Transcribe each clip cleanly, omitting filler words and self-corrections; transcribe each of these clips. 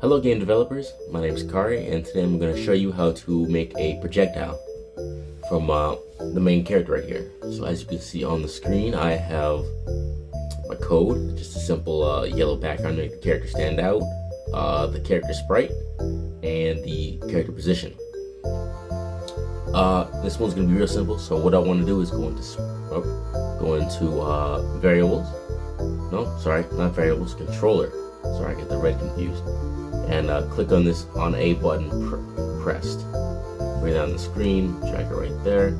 Hello game developers, my name is Kari and today I'm going to show you how to make a projectile from the main character right here. So as you can see on the screen, I have my code, just a simple yellow background to make the character stand out, the character sprite, and the character position. This one's going to be real simple, so what I want to do is go into variables. No, sorry, not variables, controller. Sorry, I get the red confused. And click on this on A button pressed. Bring it down the screen, drag it right there.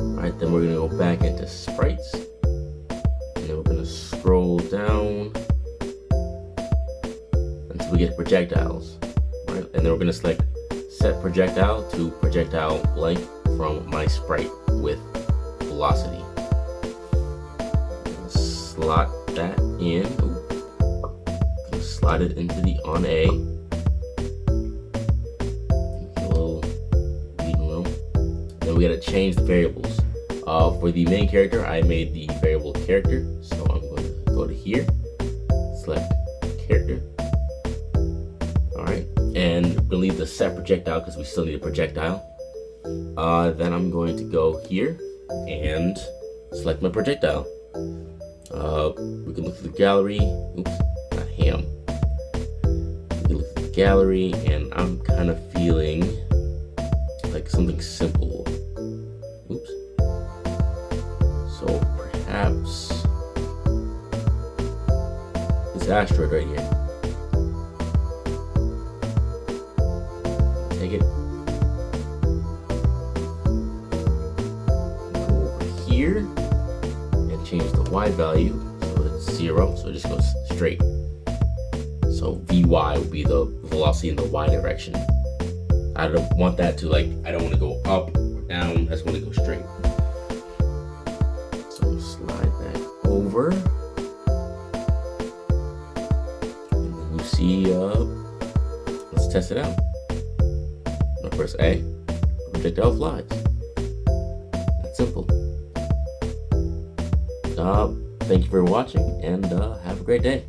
Alright, then we're gonna go back into sprites. And then we're gonna scroll down until we get projectiles. Right, and then we're gonna select set projectile to projectile blank from my sprite with velocity. Slot that in. Slide it into the on A. A little reading room. Then we gotta change the variables. For the main character, I made the variable character, so I'm going to go to here, select character. Alright, and we'll leave the set projectile because we still need a projectile. Then I'm going to go here and select my projectile. We can look through the gallery. Oops, not ham. Gallery, and I'm kind of feeling like something simple. Oops. So perhaps this asteroid right here. Take it. Go over here and change the Y value so it's 0, so it just goes straight. So Vy will be the velocity in the Y direction. I don't want that to I don't want to go up or down. I just want to go straight. So slide that over. And then you see, let's test it out. Now press A, projectile flies. That's simple. Thank you for watching and have a great day.